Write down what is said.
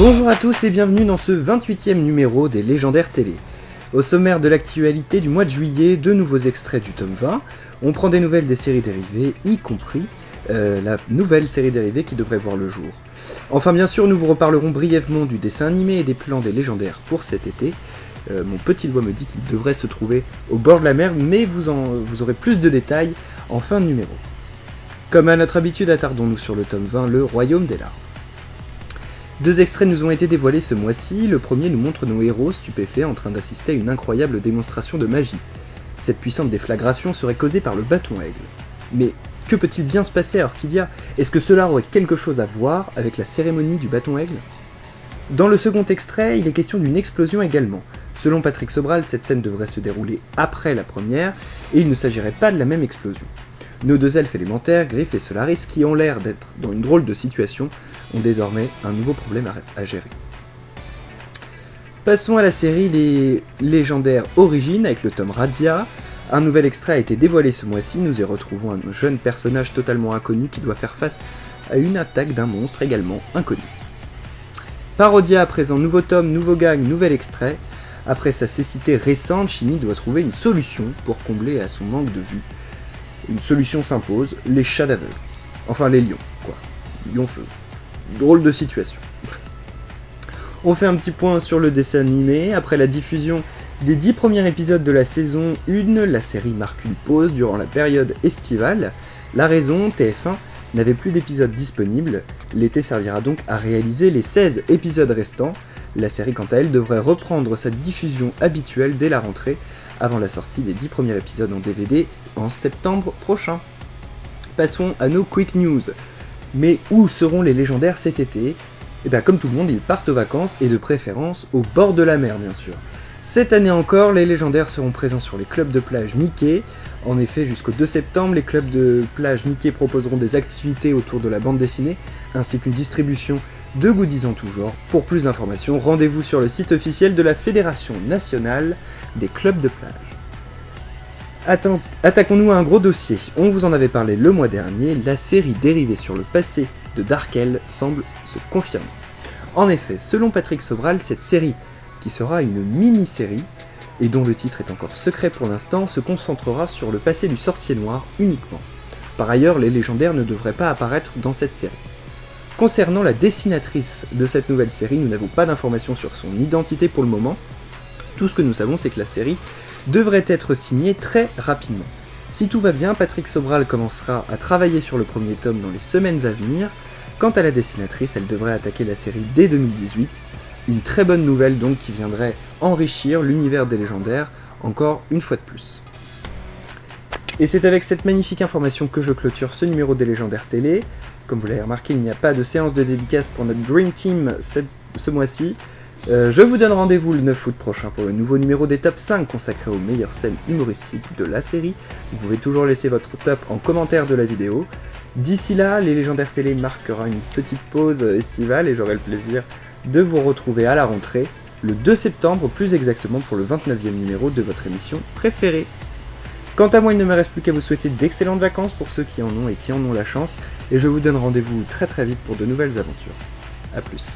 Bonjour à tous et bienvenue dans ce 28e numéro des Légendaires Télé. Au sommaire de l'actualité du mois de juillet, de nouveaux extraits du tome 20, on prend des nouvelles des séries dérivées, y compris la nouvelle série dérivée qui devrait voir le jour. Enfin bien sûr, nous vous reparlerons brièvement du dessin animé et des plans des Légendaires pour cet été. Mon petit doigt me dit qu'il devrait se trouver au bord de la mer, mais vous aurez plus de détails en fin de numéro. Comme à notre habitude, attardons-nous sur le tome 20, le Royaume des Larves. Deux extraits nous ont été dévoilés ce mois-ci. Le premier nous montre nos héros stupéfaits en train d'assister à une incroyable démonstration de magie. Cette puissante déflagration serait causée par le bâton aigle. Mais que peut-il bien se passer à Orchidia? Est-ce que cela aurait quelque chose à voir avec la cérémonie du bâton aigle? Dans le second extrait, il est question d'une explosion également. Selon Patrick Sobral, cette scène devrait se dérouler après la première, et il ne s'agirait pas de la même explosion. Nos deux elfes élémentaires, Griff et Solaris, qui ont l'air d'être dans une drôle de situation, ont désormais un nouveau problème à gérer. Passons à la série Les Légendaires Origines avec le tome Razzia. Un nouvel extrait a été dévoilé ce mois-ci, nous y retrouvons un jeune personnage totalement inconnu qui doit faire face à une attaque d'un monstre également inconnu. Parodia à présent, nouveau tome, nouveau gang, nouvel extrait. Après sa cécité récente, Shimi doit trouver une solution pour combler à son manque de vue. Une solution s'impose, les chats d'aveugle. Enfin les lions, quoi. Lions-feu. Drôle de situation. On fait un petit point sur le dessin animé. Après la diffusion des 10 premiers épisodes de la saison 1, la série marque une pause durant la période estivale. La raison, TF1 n'avait plus d'épisodes disponibles. L'été servira donc à réaliser les 16 épisodes restants. La série, quant à elle, devrait reprendre sa diffusion habituelle dès la rentrée, avant la sortie des 10 premiers épisodes en DVD en septembre prochain. Passons à nos quick news. Mais où seront les légendaires cet été? Et bien comme tout le monde, ils partent aux vacances et de préférence au bord de la mer bien sûr. Cette année encore, les légendaires seront présents sur les clubs de plage Mickey. En effet, jusqu'au 2 septembre, les clubs de plage Mickey proposeront des activités autour de la bande dessinée, ainsi qu'une distribution de goodies en tout genre. Pour plus d'informations, rendez-vous sur le site officiel de la Fédération Nationale des Clubs de Plage. Attaquons-nous à un gros dossier. On vous en avait parlé le mois dernier, la série dérivée sur le passé de Darkel semble se confirmer. En effet, selon Patrick Sobral, cette série, qui sera une mini-série, et dont le titre est encore secret pour l'instant, se concentrera sur le passé du sorcier noir uniquement. Par ailleurs, les légendaires ne devraient pas apparaître dans cette série. Concernant la dessinatrice de cette nouvelle série, nous n'avons pas d'informations sur son identité pour le moment. Tout ce que nous savons, c'est que la série devrait être signée très rapidement. Si tout va bien, Patrick Sobral commencera à travailler sur le premier tome dans les semaines à venir. Quant à la dessinatrice, elle devrait attaquer la série dès 2018. Une très bonne nouvelle donc qui viendrait enrichir l'univers des légendaires encore une fois de plus. Et c'est avec cette magnifique information que je clôture ce numéro des Légendaires Télé. Comme vous l'avez remarqué, il n'y a pas de séance de dédicace pour notre Dream Team ce mois-ci. Je vous donne rendez-vous le 9 août prochain pour le nouveau numéro des top 5 consacré aux meilleures scènes humoristiques de la série. Vous pouvez toujours laisser votre top en commentaire de la vidéo. D'ici là, les Légendaires Télé marquera une petite pause estivale et j'aurai le plaisir de vous retrouver à la rentrée, le 2 septembre plus exactement pour le 29e numéro de votre émission préférée. Quant à moi, il ne me reste plus qu'à vous souhaiter d'excellentes vacances pour ceux qui en ont et qui en ont la chance, et je vous donne rendez-vous très vite pour de nouvelles aventures. A plus.